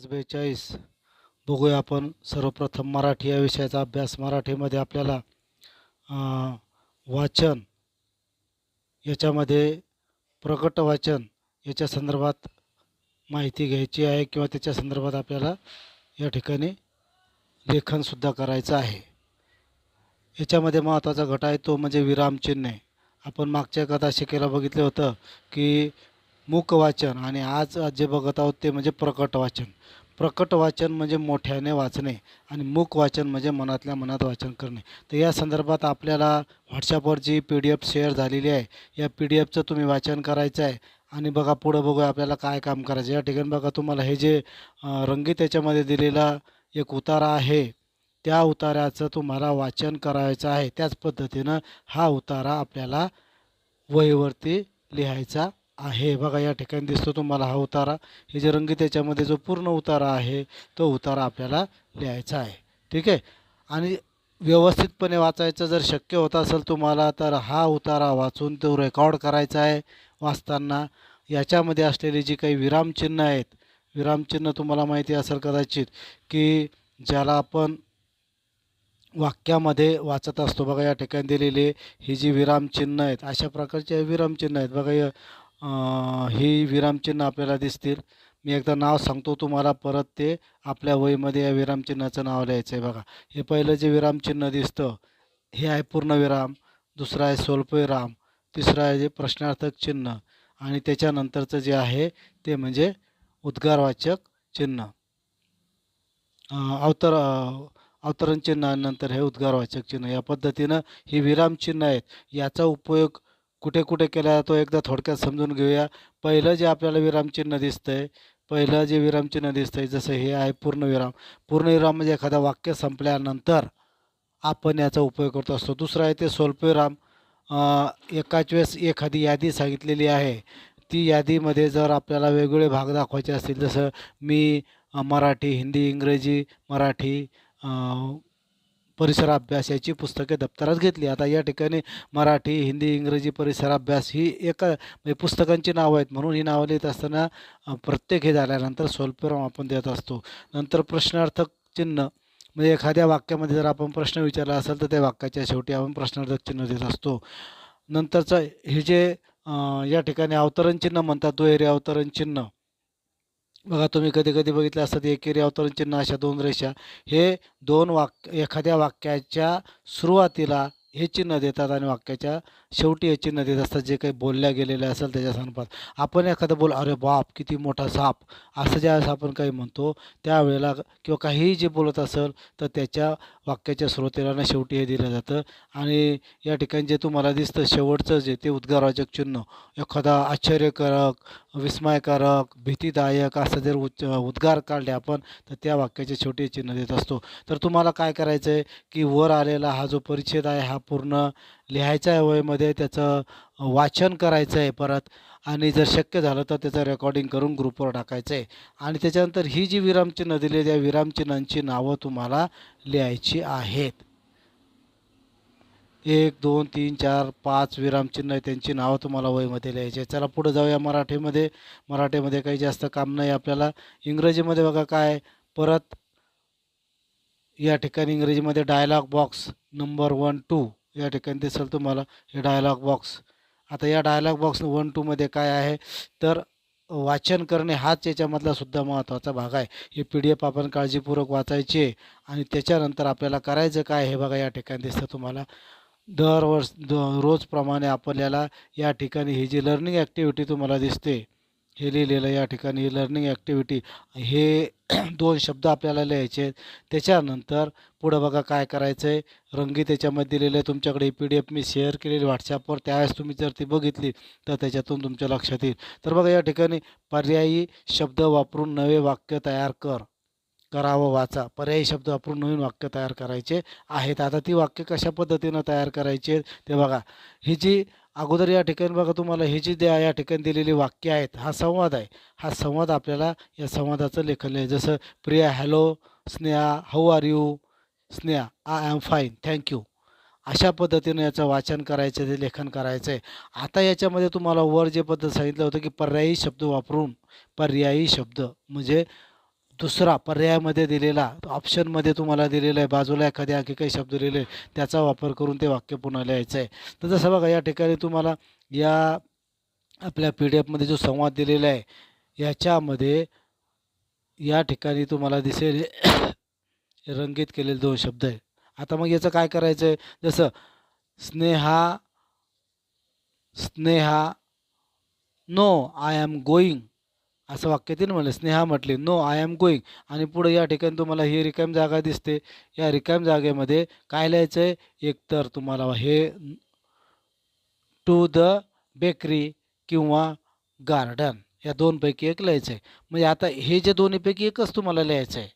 42 बघूया आपण. सर्वप्रथम मराठी या विषयाचा अभ्यास. मराठीमध्ये आपल्याला वाचन याच्यामध्ये प्रकट वाचन याच्या संदर्भात माहिती घ्यायची आहे किंवा त्याच्या संदर्भात आपल्याला या ठिकाणी लेखनसुद्धा करायचं आहे. याच्यामध्ये महत्त्वाचा घट आहे तो म्हणजे विरामचिन्हे. आपण मागच्या कथा शिकायला बघितलं होतं की मूक वाचन आणि आज जे बघत आहोत ते म्हणजे प्रकट वाचन. प्रकट वाचन म्हणजे मोठ्याने वाचणे आणि मूक वाचन म्हणजे मनातल्या मनात वाचन करणे. तर या संदर्भात आपल्याला व्हॉट्सॲपवर जी PDF शेअर झालेली आहे, या PDF तुम्ही वाचन करायचं आहे. आणि बघा पुढं बघूया आपल्याला काय काम करायचं. या ठिकाणी बघा तुम्हाला हे जे रंगीत याच्यामध्ये दिलेला एक उतारा आहे, त्या उतार्याचं तुम्हाला वाचन करायचं आहे. त्याच पद्धतीनं हा उतारा आपल्याला वहीवरती लिहायचा आहे. बघा या ठिकाणी दिसतो तुम्हाला हा उतारा. हे जे रंगीत याच्यामध्ये जो पूर्ण उतारा आहे तो उतारा आपल्याला लिहायचा आहे. ठीक आहे. आणि व्यवस्थितपणे वाचायचं जर शक्य होत असेल तुम्हाला तर हा उतारा वाचून तो रेकॉर्ड करायचा आहे वाचताना. याच्यामध्ये असलेली जी काही विरामचिन्ह आहेत, विरामचिन्ह तुम्हाला माहिती असेल कदाचित की ज्याला आपण वाक्यामध्ये वाचत असतो. बघा या ठिकाणी दिलेले ही जी विरामचिन्ह आहेत, अशा प्रकारचे विरामचिन्ह आहेत. बघा ही विरामचिन्ह आपल्याला दिसतील. मी एकदा नाव सांगतो तुम्हाला, परत ते आपल्या वहीमध्ये या विरामचिन्हाचं नाव लिहायचं आहे. बघा हे पहिलं जे विरामचिन्ह दिसतं हे आहे पूर्णविराम, दुसरं आहे स्वल्पविराम, तिसरं आहे जे प्रश्नार्थक चिन्ह आणि त्याच्यानंतरचं जे आहे ते म्हणजे उद्गारवाचक चिन्ह. अवतरण चिन्हानंतर हे उद्गारवाचक चिन्ह. या पद्धतीनं ही विरामचिन्ह आहेत. याचा उपयोग कुठे कुठे केला जातो एकदा थोडक्यात समजून घेऊया. पहिलं जे आपल्याला विरामचिन्ह दिसतंय, पहिलं जे विरामचिन्ह दिसतंय जसं हे आहे पूर्णविराम. पूर्णविराम म्हणजे एखादं वाक्य संपल्यानंतर आपण याचा उपयोग करत असतो. दुसरं आहे ते स्वल्पविराम. एकाच वेळेस एखादी यादी सांगितलेली आहे, ती यादीमध्ये जर आपल्याला वेगवेगळे भाग दाखवायचे असतील, जसं मी मराठी, हिंदी, इंग्रजी, मराठी परिसर अभ्यास याची पुस्तके दप्तरात घेतली. आता या ठिकाणी मराठी, हिंदी, इंग्रजी परिसर अभ्यास ही एका म्हणजे पुस्तकांची नावं आहेत, म्हणून ही नावं लिहित असताना प्रत्येक हे झाल्यानंतर स्वल्पविराम आपण देत असतो. नंतर प्रश्नार्थक चिन्ह म्हणजे एखाद्या वाक्यामध्ये जर आपण प्रश्न विचारला असेल तर त्या वाक्याच्या शेवटी आपण प्रश्नार्थक चिन्ह देत असतो. नंतरचं हे जे या ठिकाणी अवतरण चिन्ह म्हणतात, दुहेरी अवतरण चिन्ह. बघा तुम्ही कधी कधी बघितलं असतं एकेरी अवतरण चिन्ह, अशा दोन रेषा, हे दोन एखाद्या वाक्याच्या सुरुवातीला हे चिन्ह देतात आणि वाक्याच्या शेवटी हे चिन्ह देत असतात. जे काही बोलल्या गेलेलं असेल त्याच्या संदर्भात आपण एखादं बोल, अरे बाप किती मोठा साप, असं ज्यावेळेस आपण काही म्हणतो त्यावेळेला किंवा काहीही जे बोलत असेल तर त्याच्या वाक्याच्या सुरुवातीला आणि शेवटी हे दिलं जातं. आणि या ठिकाणी जे तुम्हाला दिसतं शेवटचं जे ते उद्गारवाचक चिन्ह, एखादा आश्चर्यकारक, विस्मयकारक, भीतीदायक असं जर उद्गार काढले आपण तर त्या वाक्याच्या शेवटी चिन्ह देत असतो. तर तुम्हाला काय करायचं आहे की वर आलेला हा जो परिच्छेद आहे हा पूर्ण लिहायचा आहे वहीमध्ये, त्याचं वाचन करायचं आहे परत, आणि जर शक्य झालं तर त्याचं रेकॉर्डिंग करून ग्रुपवर टाकायचं आहे. आणि त्याच्यानंतर ही जी विरामचिन्ह दिली त्या विरामचिन्हांची नावं तुम्हाला लिहायची आहेत. 1 2 3 4 5 विरामचिन्ह आहे, त्यांची नावं तुम्हाला वहीमध्ये लिहायची आहे. चला पुढे जाऊया मराठीमध्ये. मराठीमध्ये काही जास्त काम नाही आपल्याला. इंग्रजीमध्ये बघा काय परत या ठिकाणी इंग्रजीमध्ये डायलॉग बॉक्स नंबर 1 2 या ठिकाणी दिसेल तुम्हाला हे डायलॉग बॉक्स. आता या डायलॉग बॉक्स 1 2 मध्ये काय आहे तर वाचन करणे हाच याच्यामधला सुद्धा महत्त्वाचा भाग आहे. ही PDF आपण काळजीपूर्वक वाचायची आहे आणि त्याच्यानंतर आपल्याला करायचं काय हे बघा या ठिकाणी दिसतं तुम्हाला. रोजप्रमाणे आपल्याला या ठिकाणी ही जी लर्निंग ॲक्टिव्हिटी तुम्हाला दिसते हे लिहिलेलं या ठिकाणी लर्निंग ॲक्टिव्हिटी, हे 2 शब्द आपल्याला लिहायचे आहेत. त्याच्यानंतर पुढं बघा काय करायचं आहे, रंगीत त्याच्यामध्ये दिलेलं आहे. तुमच्याकडे ही PDF मी शेअर केलेली व्हॉट्सॲपवर, त्यावेळेस तुम्ही जर ती बघितली तर त्याच्यातून तुमच्या लक्षात येईल. तर बघा या ठिकाणी पर्यायी शब्द वापरून नवे वाक्य तयार करा व वाचा. पर्यायी शब्द वापरून नवीन वाक्य तयार करायचे आहेत. आता ती वाक्य कशा पद्धतीनं तयार करायची आहेत ते बघा. ही जी अगोदर या ठिकाणी बघा तुम्हाला ही जी या ठिकाणी दिलेली वाक्य आहेत, हा संवाद आहे. हा संवाद आपल्याला या संवादाचं लेखन आहे. जसं Priya hello, Sneha how are you, Sneha I am fine thank you, अशा पद्धतीनं याचं वाचन करायचं, ते लेखन करायचं आहे. आता याच्यामध्ये तुम्हाला वर जे पद्धत सांगितलं होतं की पर्यायी शब्द वापरून, पर्यायी शब्द म्हणजे दुसरा पर्यायामध्ये दिलेला ऑप्शनमध्ये तुम्हाला दिलेलं आहे, बाजूला एखादे आणखी काही शब्द दिलेले आहे, त्याचा वापर करून ते वाक्य पुन्हा लिहायचं आहे. तर जसं बघा या ठिकाणी तुम्हाला या आपल्या PDF मध्ये जो संवाद दिलेला आहे याच्यामध्ये या ठिकाणी तुम्हाला दिसेल रंगीत केलेले 2 शब्द आहे. आता मग याचं काय करायचं आहे, जसं Sneha Sneha no I am going असं वाक्य तिने म्हणलं. स्नेहा म्हटली नो आय एम गोईंग आणि पुढे या ठिकाणी तुम्हाला ही रिकामी जागा दिसते. या रिकामी जागेमध्ये काय लिहायचं आहे, एकतर तुम्हाला हे टू द बेकरी किंवा गार्डन या दोनपैकी एक लिहायचं आहे. म्हणजे आता हे जे दोन्हीपैकी एकच तुम्हाला लिहायचं आहे.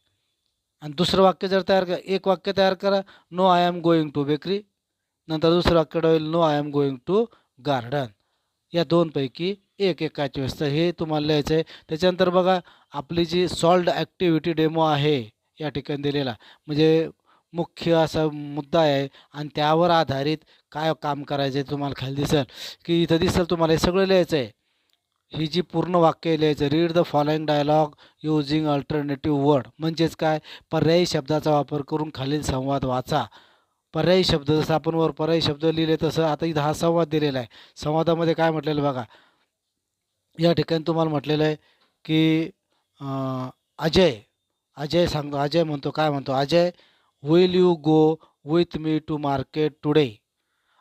आणि दुसरं वाक्य जर एक वाक्य तयार करा, no I am going to bakery, नंतर दुसरं वाक्य होईल no I am going to garden. या दोनपैकी एक एकाची वेळेस तर हे तुम्हाला लिहायचं आहे. त्याच्यानंतर बघा आपली जी सॉल्व्ड ॲक्टिव्हिटी डेमो आहे या ठिकाणी दिलेला, म्हणजे मुख्य असा मुद्दा आहे आणि त्यावर आधारित काय काम करायचं आहे तुम्हाला खाली दिसेल की इथं दिसेल तुम्हाला हे सगळं लिहायचं आहे. ही जी पूर्ण वाक्य लिहायचं, read the following dialogue using alternative word, म्हणजेच काय, पर्यायी शब्दाचा वापर करून खालील संवाद वाचा. पर्यायी शब्द जसं आपण वर पर्यायी शब्द लिहिले तसं आता इथं हा संवाद दिलेला आहे. संवादामध्ये काय म्हटलेलं बघा, या ठिकाणी तुम्हाला म्हटलेलं आहे की अजय अजय सांगतो, अजय म्हणतो, काय म्हणतो, Ajay will you go with me to market today.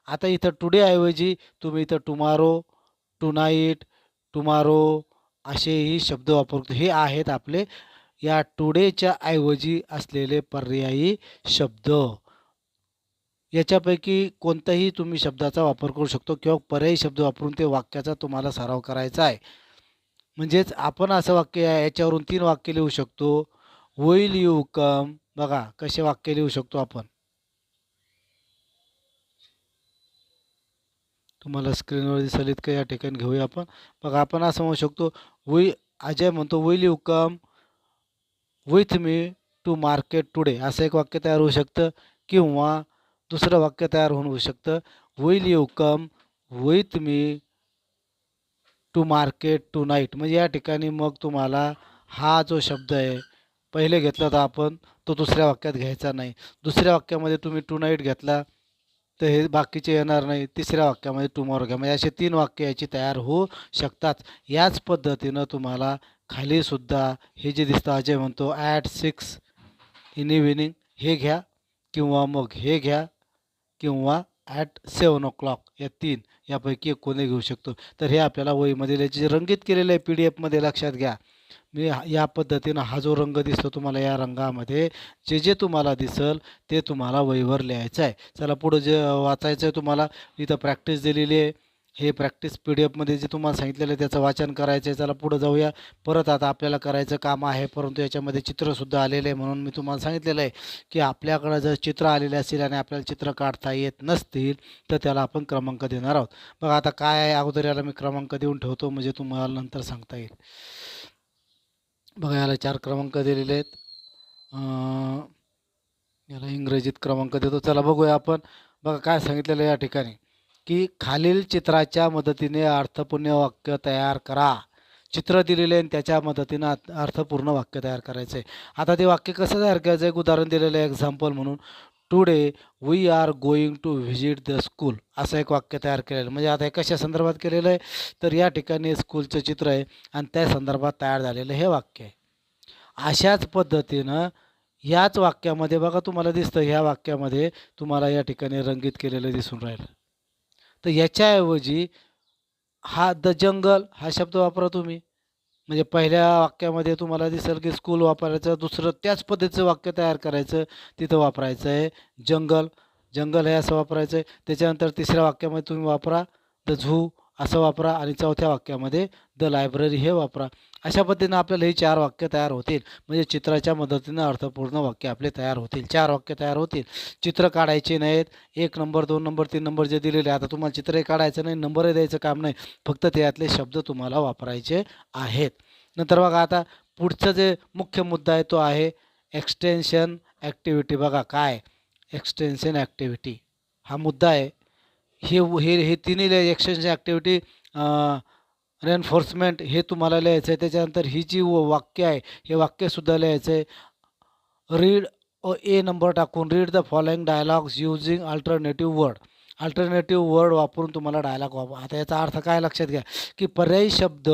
आता इथं टुडे ऐवजी तुम्ही इथं टुमारो, टुनाईट, टुमारो असेही शब्द वापरतो. हे आहेत आपले या टुडेच्या ऐवजी असलेले पर्यायी शब्द. याच्यापैकी कोणताही तुम्ही शब्दाचा वापर करू शकतो किंवा पर्यायी शब्द वापरून ते वाक्याचा तुम्हाला सराव करायचा आहे. म्हणजेच आपण असं वाक्य आहे याच्यावरून 3 वाक्य लिहू शकतो. विल यू कम, बघा कसे वाक्य लिहू शकतो आपण. तुम्हाला स्क्रीनवर दिसेल इतकं या ठिकाणी घेऊया आपण. बघा आपण असं म्हणू शकतो, अजय म्हणतो will you come with me to market today, असं एक वाक्य तयार होऊ शकतं. किंवा दुसरं वाक्य तयार होऊ शकतं, will you come with me to market tonight. म्हणजे या ठिकाणी मग तुम्हाला हा जो शब्द आहे पहिले घेतला होता आपण तो दुसऱ्या वाक्यात घ्यायचा नाही. दुसऱ्या वाक्यामध्ये तुम्ही टू नाईट घेतला तर हे बाकीचे येणार नाही. तिसऱ्या वाक्यामध्ये टुमॉरो घ्या, म्हणजे असे 3 वाक्य याची तयार होऊ शकतात. याच पद्धतीनं तुम्हाला खालीसुद्धा हे जे दिसतं, अजय म्हणतो ॲट 6 इन इव्हिनिंग, हे घ्या किंवा मग हे घ्या किंवा ॲट 7 o'clock, या 3 यापैकी एक कोणी घेऊ शकतो. तर हे आपल्याला वहीमध्ये लिहायचे, जे रंगीत केलेलं आहे PDF मध्ये लक्षात घ्या. मी या पद्धतीनं हा जो रंग दिसतो तुम्हाला, या रंगामध्ये जे जे तुम्हाला दिसल ते तुम्हाला वहीवर लिहायचं आहे. चला पुढं जे वाचायचं आहे तुम्हाला, इथं प्रॅक्टिस दिलेली आहे. हे प्रॅक्टिस PDF मध्ये जे तुम्हाला सांगितलेलं आहे त्याचं वाचन करायचं आहे. चला पुढं जाऊया. परत आता आपल्याला करायचं काम आहे, परंतु याच्यामध्ये चित्रसुद्धा आलेलं आहे. म्हणून मी तुम्हाला सांगितलेलं आहे की आपल्याकडं जर चित्र आलेले असेल आणि आपल्याला चित्र काढता येत नसतील तर त्याला आपण क्रमांक देणार आहोत. बघा आता काय आहे, अगोदर याला मी क्रमांक देऊन ठेवतो म्हणजे तुम्हाला नंतर सांगता येईल. बघा याला 4 क्रमांक दिलेले आहेत. याला इंग्रजीत क्रमांक देतो. चला बघूया आपण. बघा काय सांगितलेलं आहे या ठिकाणी की खालील चित्राच्या मदतीने अर्थपूर्ण वाक्य तयार करा. चित्र दिलेले आणि त्याच्या मदतीनं अर्थपूर्ण वाक्य तयार करायचं आहे. आता ते वाक्य कसं तयार करायचं आहे, एक उदाहरण दिलेलं आहे एक्झाम्पल म्हणून. Today we are going to visit the school, असं एक वाक्य तयार केलेलं. म्हणजे आता हे कशा संदर्भात केलेलं आहे, तर या ठिकाणी स्कूलचं चित्र आहे आणि त्या संदर्भात तयार झालेलं हे वाक्य आहे. अशाच पद्धतीनं याच वाक्यामध्ये बघा तुम्हाला दिसतं, ह्या वाक्यामध्ये तुम्हाला या ठिकाणी रंगीत केलेलं दिसून राहिलं. तर याच्याऐवजी हा द जंगल हा शब्द वापरा तुम्ही. म्हणजे पहिल्या वाक्यामध्ये तुम्हाला दिसेल की स्कूल वापरायचं, दुसरं त्याच पद्धतीचं वाक्य तयार करायचं, तिथं वापरायचं आहे जंगल. जंगल हे असं वापरायचं आहे. त्याच्यानंतर तिसऱ्या वाक्यामध्ये तुम्ही वापरा द झू असं वापरा आणि चौथ्या वाक्यामध्ये द लायब्ररी हे वापरा. अशा पद्धतीनं आपल्याला ही 4 वाक्य तयार होतील. म्हणजे चित्राच्या मदतीनं अर्थपूर्ण वाक्य आपले तयार होतील. 4 वाक्य तयार होतील. चित्र काढायचे नाहीत. 1 नंबर 2 नंबर 3 नंबर जे दिलेले, आता तुम्हाला चित्रही काढायचं नाही, नंबरही द्यायचं काम नाही, फक्त त्यातले शब्द तुम्हाला वापरायचे आहेत. नंतर बघा आता पुढचं जे मुख्य मुद्दा आहे तो आहे एक्सटेन्शन ॲक्टिव्हिटी. बघा काय एक्सटेन्शन ॲक्टिव्हिटी हा मुद्दा आहे. हे हे हे तिन्ही एक्सटेन्शन ॲक्टिव्हिटी रेन्फोर्समेंट हे तुम्हाला लिहायचं आहे. त्याच्यानंतर ही जी वाक्य आहे हे वाक्यसुद्धा लिहायचं आहे. रीड ए नंबर टाकून read the following dialogues using alternative word. Alternative word वापरून तुम्हाला डायलॉग आता याचा अर्थ काय लक्षात घ्या की पर्यायी शब्द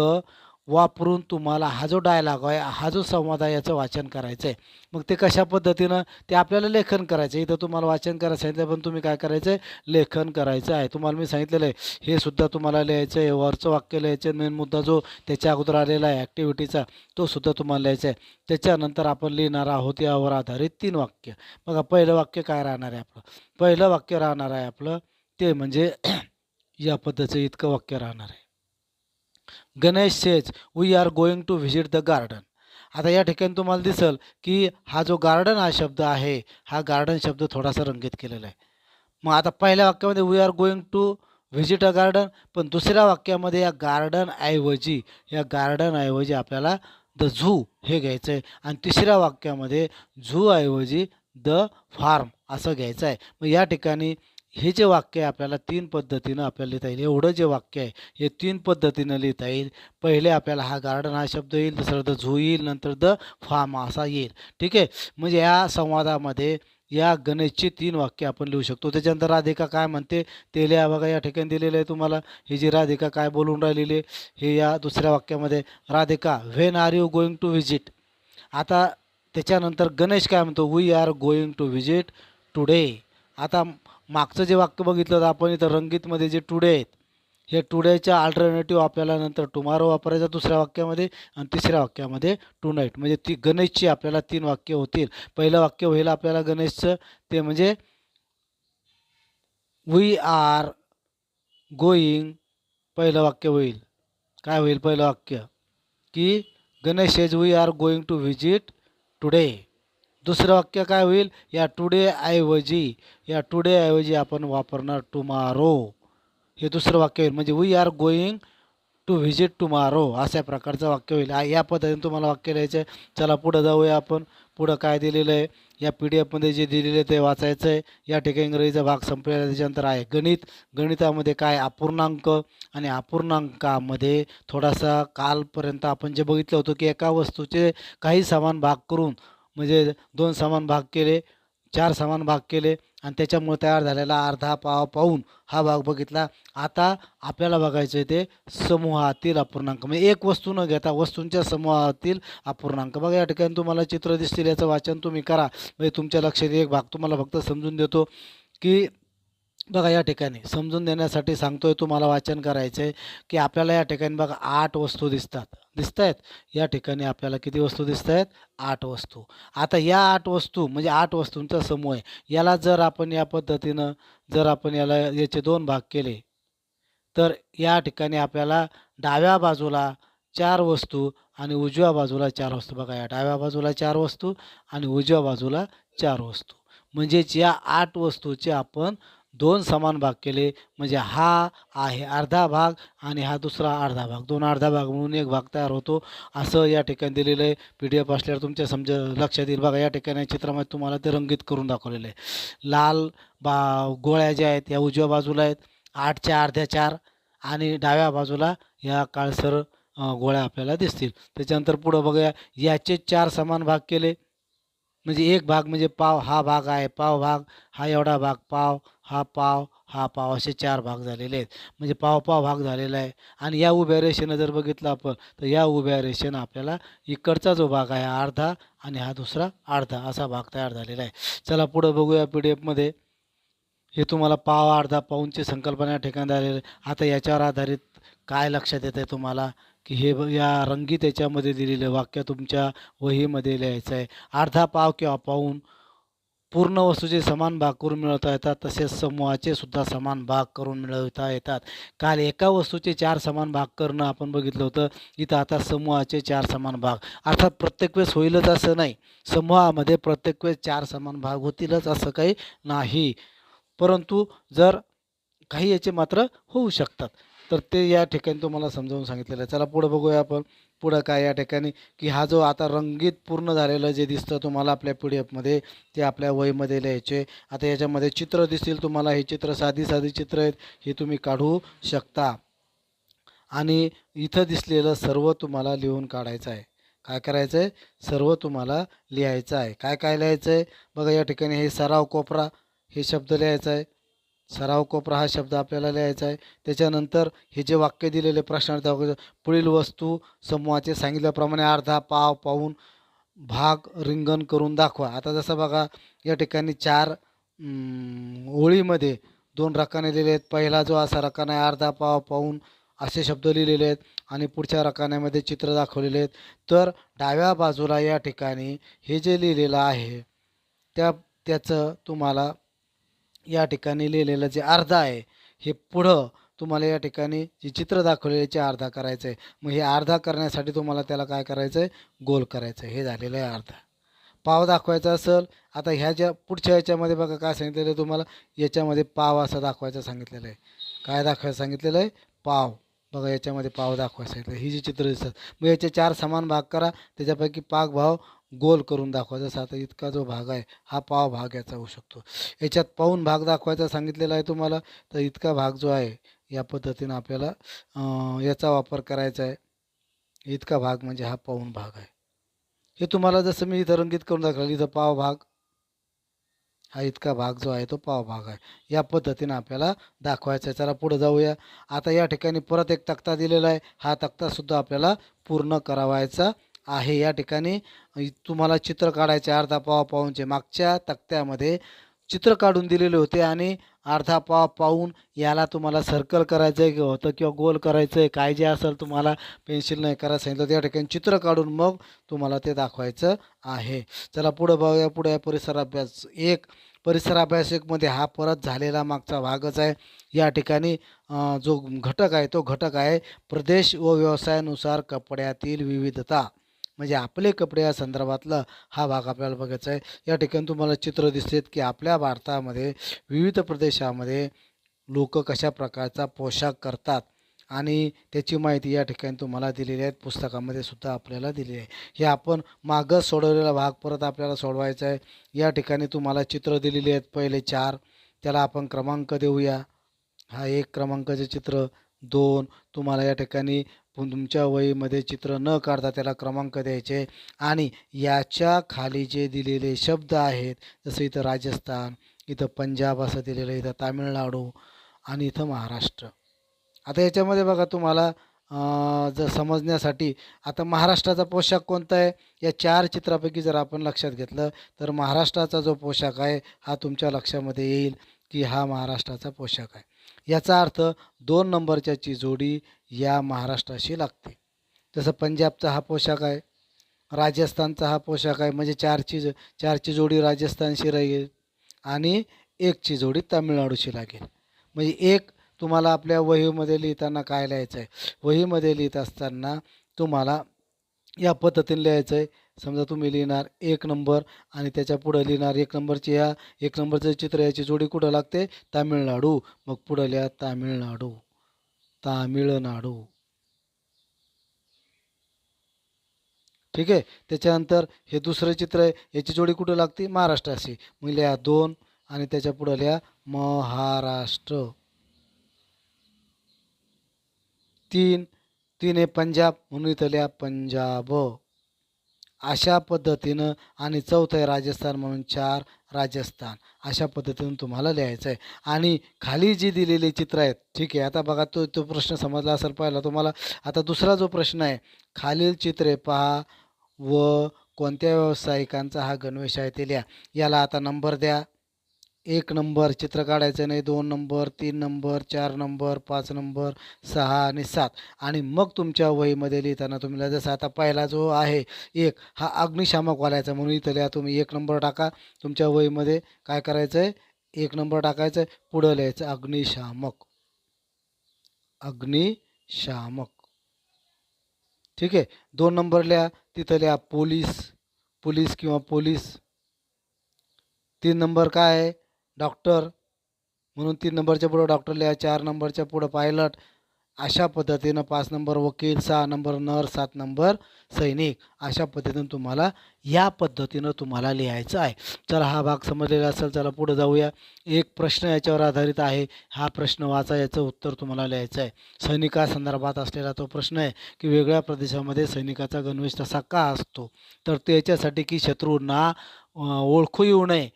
वापरून तुम्हाला हा जो डायलॉग आहे हा जो संवाद आहे याचं वाचन करायचं आहे. मग ते कशा पद्धतीनं ते आपल्याला लेखन करायचं आहे. इथं तुम्हाला वाचन करायचं सांगितलं पण तुम्ही काय करायचं आहे लेखन करायचं आहे. तुम्हाला मी सांगितलेलं आहे हे सुद्धा तुम्हाला लिहायचं आहे. वरचं वाक्य लिहायचं मेन मुद्दा जो त्याच्या अगोदर आलेला आहे ॲक्टिव्हिटीचा तो सुद्धा तुम्हाला लिहायचा आहे. त्याच्यानंतर आपण लिहिणार आहोत यावर आधारित 3 वाक्य. बघा पहिलं वाक्य काय राहणार आहे आपलं. पहिलं वाक्य राहणार आहे आपलं ते म्हणजे या पद्धतीचं इतकं वाक्य राहणार आहे. Ganesh says we are going to visit the garden. आता या ठिकाणी तुम्हाला दिसेल की हा जो गार्डन हा शब्द आहे हा गार्डन शब्द थोडासा रंगीत केलेला आहे. मग आता पहिल्या वाक्यामध्ये we are going to visit a garden, पण दुसऱ्या वाक्यामध्ये या गार्डन ऐवजी आपल्याला द झू हे घ्यायचं आहे आणि तिसऱ्या वाक्यामध्ये झू ऐवजी द फार्म असं घ्यायचं आहे. मग या ठिकाणी हे जे वाक्य आहे आपल्याला 3 पद्धतीनं आपल्याला लिहिता येईल. एवढं जे वाक्य आहे हे 3 पद्धतीनं लिहिता येईल. पहिले आपल्याला हा गार्डन हा शब्द येईल, दुसरं द झू येईल, नंतर द फार्म असा येईल. ठीक आहे. म्हणजे या संवादामध्ये या गणेशची 3 वाक्य आपण लिहू शकतो. त्याच्यानंतर राधिका काय म्हणते ते लिहा. बघा या ठिकाणी दिलेलं आहे तुम्हाला ही जी राधिका काय बोलून राहिलेली आहे हे या दुसऱ्या वाक्यामध्ये. Radhika when are you going to visit. आता त्याच्यानंतर गणेश काय म्हणतो we are going to visit today. आता मागचं जे वाक्य बघितलं तर आपण इथं रंगीतमध्ये जे टुडे आहेत हे टुडेच्या अल्टरनेटिव्ह आपल्याला नंतर टुमारो वापरायचं दुसऱ्या वाक्यामध्ये आणि तिसऱ्या वाक्यामध्ये टू नाईट. म्हणजे ती गणेशची आपल्याला 3 वाक्य होतील. पहिलं वाक्य होईल आपल्याला गणेशचं ते म्हणजे वी आर गोईंग. पहिलं वाक्य होईल काय होईल पहिलं वाक्य की Ganesh says we are going to visit today. दुसरं वाक्य काय होईल या टुडे ऐवजी आपण वापरणार टुमारो. हे दुसरं वाक्य होईल म्हणजे we are going to visit tomorrow अशा प्रकारचं वाक्य होईल. या पद्धतीने तुम्हाला वाक्य लिहायचं आहे. चला पुढं जाऊया आपण. पुढं काय दिलेलं आहे या PDF मध्ये जे दिलेलं आहे ते वाचायचं आहे. या ठिकाणी इंग्रजीचा भाग संपलेला. त्याच्यानंतर आहे गणित. गणितामध्ये काय अपूर्णांक आणि अपूर्णांकामध्ये थोडासा कालपर्यंत आपण जे बघितलं होतं की एका वस्तूचे काही समान भाग करून म्हणजे 2 समान भाग केले, 4 समान भाग केले आणि त्याच्यामुळे तयार झालेला अर्धा पाव पाऊण हा भाग बघितला. आता आपल्याला बघायचं आहे ते समूहातील अपूर्णांक म्हणजे एक वस्तू न घेता वस्तूंच्या समूहातील अपूर्णांक. बघा या ठिकाणी तुम्हाला चित्र दिसतील याचं वाचन तुम्ही करा. म्हणजे तुमच्या लक्षात एक भाग तुम्हाला फक्त समजून देतो की बघा या ठिकाणी समजून देण्यासाठी सांगतोय तुम्हाला वाचन करायचं आहे की आपल्याला या ठिकाणी बघा 8 वस्तू दिसत आहेत. या ठिकाणी आपल्याला किती वस्तू दिसत आहेत 8 वस्तू. आता या 8 वस्तू म्हणजे 8 वस्तूंचा समूह आहे. याला जर आपण या पद्धतीनं जर आपण याचे 2 भाग केले तर या ठिकाणी आपल्याला डाव्या बाजूला 4 वस्तू आणि उजव्या बाजूला 4 वस्तू. बघा या डाव्या बाजूला 4 वस्तू आणि उजव्या बाजूला 4 वस्तू. म्हणजेच या 8 वस्तूचे आपण 2 समान भाग केले म्हणजे हा आहे अर्धा भाग आणि हा दुसरा अर्धा भाग. 2 अर्धा भाग म्हणून 1 भाग तयार होतो असं या ठिकाणी दिलेलं आहे. PDF असल्यावर तुमच्या लक्षात येईल. बघा या ठिकाणी चित्रामध्ये तुम्हाला ते रंगीत करून दाखवलेलं आहे. लाल गोळ्या ज्या आहेत या उजव्या बाजूला आहेत 8च्या अर्ध्या 4 आणि डाव्या बाजूला या काळसर गोळ्या आपल्याला दिसतील. त्याच्यानंतर पुढं बघूया याचे 4 समान भाग केले म्हणजे एक भाग म्हणजे पाव हा भाग आहे पाव भाग हा एवढा भाग पाव हा पाव असे 4 भाग झालेले आहेत. म्हणजे पाव भाग झालेला आहे. आणि या उभ्या रेषेनं जर बघितलं आपण तर या उभ्या रेषेनं आपल्याला इकडचा जो भाग आहे अर्धा आणि हा दुसरा अर्धा असा भाग तयार झालेला आहे. चला पुढं बघूया PDF मध्ये. हे तुम्हाला पाव अर्धा पाऊंची संकल्पना या ठिकाणी आलेली आहे. आता याच्यावर आधारित काय लक्षात येतं आहे तुम्हाला की हे या रंगीत याच्यामध्ये दिलेलं वाक्य तुमच्या वहीमध्ये लिहायचं आहे. अर्धा पाव किंवा पाऊण पूर्ण वस्तूचे समान भाग करून मिळवता येतात तसेच समूहाचे सुद्धा समान भाग करून मिळवता येतात. काल एका वस्तूचे 4 समान भाग करणं आपण बघितलं होतं. इथं आता समूहाचे 4 समान भाग. अर्थात प्रत्येक वेळेस होईलच असं नाही. समूहामध्ये प्रत्येक वेळेस 4 समान भाग होतीलच असं काही नाही. परंतु जर काही याचे मात्र होऊ शकतात तर ते या ठिकाणी तुम्हाला समजावून सांगितलेलं आहे. चला पुढं बघूया आपण. पुढं काय या ठिकाणी की हा जो आता रंगीत पूर्ण झालेलं जे दिसतं तुम्हाला आपल्या PDF मध्ये ते आपल्या वहीमध्ये लिहायचे. आता याच्यामध्ये चित्र दिसतील तुम्हाला. हे चित्र साधी चित्र आहेत हे तुम्ही काढू शकता. आणि इथं दिसलेलं सर्व तुम्हाला लिहून काढायचं आहे. काय करायचं आहे? सर्व तुम्हाला लिहायचं आहे. काय काय लिहायचं आहे? बघा या ठिकाणी हे सराव कोपरा हे शब्द लिहायचा आहे. सराव कोपरा हा शब्द आपल्याला लिहायचा आहे. त्याच्यानंतर हे जे वाक्य दिलेले प्रश्नार्थ पुढील वस्तू समूहाचे सांगितल्याप्रमाणे अर्धा, पाव, पाऊण भाग रिंगण करून दाखवा. आता जसं बघा या ठिकाणी चार ओळीमध्ये 2 रकाने लिहिले आहेत. पहिला जो असा रकाना आहे अर्धा, पाव, पाऊण असे शब्द लिहिलेले आहेत आणि पुढच्या रकान्यामध्ये चित्र दाखवलेले आहेत. तर डाव्या बाजूला या ठिकाणी हे जे लिहिलेलं आहे त्याचं तुम्हाला या ठिकाणी लिहिलेलं जे अर्धा आहे हे पुढं तुम्हाला या ठिकाणी जे चित्र दाखवलेले अर्धा करायचं आहे. मग हे अर्धा करण्यासाठी तुम्हाला त्याला काय करायचं आहे? गोल करायचं आहे. हे झालेलं आहे अर्धा. पाव दाखवायचा असेल, आता ह्या ज्या पुढच्या याच्यामध्ये बघा काय सांगितलेलं आहे तुम्हाला, याच्यामध्ये पाव असं दाखवायचं सांगितलेलं आहे. काय दाखवायचं सांगितलेलं आहे? पाव. बघा याच्यामध्ये पाव दाखवायचं सांगितलं. ही जी चित्र दिसतात मग याचे 4 समान भाग करा, त्याच्यापैकी पाग भाव गोल करून दाखवा. जसं आता इतका जो भाग आहे हा पाव भाग याचा होऊ शकतो. याच्यात पाऊण भाग दाखवायचा सांगितलेला आहे तुम्हाला, तर इतका भाग जो आहे या पद्धतीनं आपल्याला याचा वापर करायचा आहे. इतका भाग म्हणजे हा पाऊण भाग आहे. हे तुम्हाला जसं मी इथं रंगीत करून दाखवलं, इथं पाव भाग हा इतका भाग जो आहे तो पाव भाग आहे. या पद्धतीनं आपल्याला दाखवायचा आहे. चला पुढे जाऊया. आता या ठिकाणी परत एक तक्ता दिलेला आहे. हा तक्तासुद्धा आपल्याला पूर्ण करावायचा आहे. या ठिकाणी तुम्हाला चित्र काढायचे अर्धा पाव पाऊणचे. मागच्या तक्त्यामध्ये चित्र काढून दिलेले होते आणि अर्धा पाव पाऊण याला तुम्हाला सर्कल करायचं आहे होतं किंवा गोल करायचं आहे. काय जे असेल तुम्हाला पेन्सिल नाही करायला सांगितलं त्या ठिकाणी चित्र काढून मग तुम्हाला ते दाखवायचं आहे. चला पुढं बघूया. पुढे परिसर अभ्यास 1. परिसर अभ्यास 1मध्ये हा परत झालेला मागचा भागच आहे. या ठिकाणी जो घटक आहे तो घटक आहे प्रदेश व व्यवसायानुसार कपड्यातील विविधता. म्हणजे आपले कपडे या संदर्भातला हा भाग आपल्याला बघायचा आहे. या ठिकाणी तुम्हाला चित्र दिसतात की आपल्या भारतामध्ये विविध प्रदेशामध्ये लोक कशा प्रकारचा पोशाख करतात आणि त्याची माहिती या ठिकाणी तुम्हाला दिलेली आहे. पुस्तकामध्ये सुद्धा आपल्याला दिलेली आहे. हे आपण मागं सोडवलेला भाग परत आपल्याला सोडवायचा आहे. या ठिकाणी तुम्हाला चित्र दिलेली आहेत पहिले 4, त्याला आपण क्रमांक देऊया. हा 1 क्रमांकाचे चित्र. 2 तुम्हाला या ठिकाणी तुमच्या वहीमध्ये चित्र न काढता त्याला क्रमांक द्यायचे आणि याच्या खाली जे दिलेले शब्द आहेत जसं इथं राजस्थान, इथं पंजाब असं दिलेलं आहे, इथं तामिळनाडू आणि इथं महाराष्ट्र. आता याच्यामध्ये बघा तुम्हाला जर समजण्यासाठी आता महाराष्ट्राचा पोशाख कोणता आहे या 4 चित्रापैकी जर आपण लक्षात घेतलं तर महाराष्ट्राचा जो पोशाख आहे हा तुमच्या लक्षामध्ये येईल की हा महाराष्ट्राचा पोशाख आहे. याचा अर्थ 2 नंबरच्याची जोडी या महाराष्ट्राशी लागते. जसं पंजाबचा हा पोशाख आहे, राजस्थानचा हा पोशाख आहे म्हणजे 4ची जोडी राजस्थानशी राहील आणि 1ची जोडी तामिळनाडूशी लागेल. म्हणजे 1 तुम्हाला आपल्या वहीमध्ये लिहिताना काय लिहायचं आहे? वहीमध्ये लिहित असताना तुम्हाला या पद्धतीने लिहायचं आहे. समजा तुम्ही लिहिणार 1 नंबर आणि त्याच्या पुढं लिहिणार 1 नंबरची 1 नंबरचं चित्र याची जोडी कुठं लागते? तामिळनाडू. मग पुढं लिहा तामिळनाडू, तामिळनाडू. ठीक आहे. त्याच्यानंतर हे दुसरं चित्र आहे याची जोडी कुठं लागते? महाराष्ट्राशी. मग लिहा 2 आणि त्याच्या पुढं लिहा महाराष्ट्र. 3 आहे पंजाब म्हणून इथं लिहा पंजाब. अशा पद्धतीनं आणि 4 आहे राजस्थान म्हणून 4 राजस्थान. अशा पद्धतीनं तुम्हाला लिहायचं आहे आणि खाली जी दिलेली चित्र आहेत ठीक आहे. आता बघा तो प्रश्न समजला असेल पहिला तुम्हाला. आता दुसरा जो प्रश्न आहे खालील चित्रे पहा व कोणत्या व्यावसायिकांचा हा गणवेश आहे ते लिहा. याला आता नंबर द्या. 1 नंबर चित्र काढायचं नाही, 2 नंबर, 3 नंबर, 4 नंबर, 5 नंबर, 6 आणि 7 आणि मग तुमच्या वहीमध्ये लिहिताना तुम्हाला जसं आता पहिला जो आहे 1 हा अग्निशामकवाल्याचा म्हणून इथं लिहा तुम्ही 1 नंबर टाका. तुमच्या वहीमध्ये काय करायचं आहे? 1 नंबर टाकायचं आहे. पुढं लिहायचं अग्निशामक, अग्निशामक. ठीक आहे. 2 नंबर लिहा तिथं लिहा पोलीस, पोलीस किंवा पोलीस. 3 नंबर काय आहे? डॉक्टर म्हणून 3 नंबरच्या पुढं डॉक्टर लिहा. 4 नंबरच्या पुढं पायलट अशा पद्धतीनं 5 नंबर वकील, 6 नंबर नर, 7 नंबर सैनिक, अशा पद्धतीनं तुम्हाला या पद्धतीनं तुम्हाला लिहायचं आहे. चला हा भाग समजलेला असेल. चला पुढे जाऊया. एक प्रश्न याच्यावर आधारित आहे. हा प्रश्न वाचा, याचं उत्तर तुम्हाला लिहायचं आहे. सैनिकासंदर्भात असलेला तो प्रश्न आहे की वेगळ्या प्रदेशामध्ये सैनिकाचा गणवेश तसा का असतो? तर त्याच्यासाठी की शत्रूंना ओळखू येऊ नये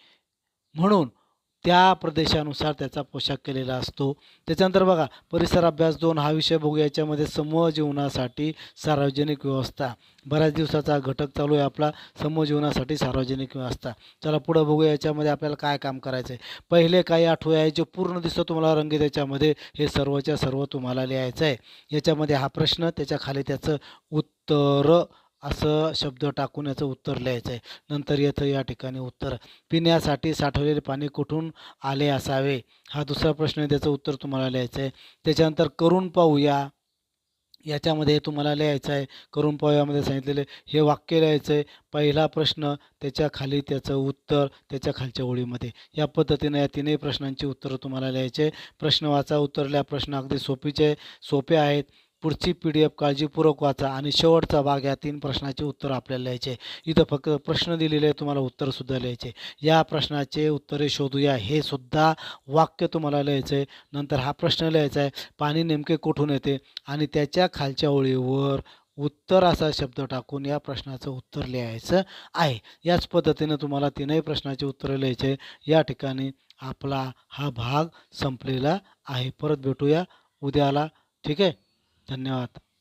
म्हणून त्या प्रदेशानुसार त्याचा पोशाख केलेला असतो. त्याच्यानंतर बघा परिसर अभ्यास 2 हा विषय बघूया. याच्यामध्ये समूह जीवनासाठी सार्वजनिक व्यवस्था, बऱ्याच दिवसाचा घटक चालू आहे आपला समूह जीवनासाठी सार्वजनिक व्यवस्था. चला पुढं बघूया याच्यामध्ये आपल्याला काय काम करायचं आहे. पहिले काही आठवडे आहे जे पूर्ण दिसतं तुम्हाला रंगीत, याच्यामध्ये हे सर्वच्या सर्व तुम्हाला लिहायचं आहे. याच्यामध्ये हा प्रश्न, त्याच्या खाली त्याचं उत्तर असं शब्द टाकून याचं उत्तर लिहायचं आहे. नंतर येतं या ठिकाणी उत्तर. पिण्यासाठी साठवलेले पाणी कुठून आले असावे, हा दुसरा प्रश्न आहे, त्याचं उत्तर तुम्हाला लिहायचं आहे. त्याच्यानंतर करून पाहूया, याच्यामध्ये तुम्हाला लिहायचं आहे. करून पाहूयामध्ये सांगितलेले हे वाक्य लिहायचं आहे. पहिला प्रश्न, त्याच्या खाली त्याचं उत्तर, त्याच्या खालच्या ओळीमध्ये. या पद्धतीने या तीनही प्रश्नांची उत्तरं तुम्हाला लिहायचे. प्रश्न वाचा, उत्तर लिहा. प्रश्न अगदी सोपे आहेत. पुढची PDF काळजीपूर्वक वाचा आणि शेवटचा भाग, या 3 प्रश्नाचे उत्तर आपल्याला लिहायचे. इथं फक्त प्रश्न दिलेले आहे, तुम्हाला उत्तरसुद्धा लिहायचे. या प्रश्नाचे उत्तरे शोधूया, हे सुद्धा वाक्य तुम्हाला लिहायचं आहे. नंतर हा प्रश्न लिहायचा आहे, पाणी नेमके कुठून येते, आणि त्याच्या खालच्या ओळीवर उत्तर असा शब्द टाकून या प्रश्नाचं उत्तर लिहायचं आहे. याच पद्धतीनं तुम्हाला तीनही प्रश्नाचे उत्तरं लिहायचे. या ठिकाणी आपला हा भाग संपलेला आहे. परत भेटूया उद्याला. ठीक आहे. धन्यवाद.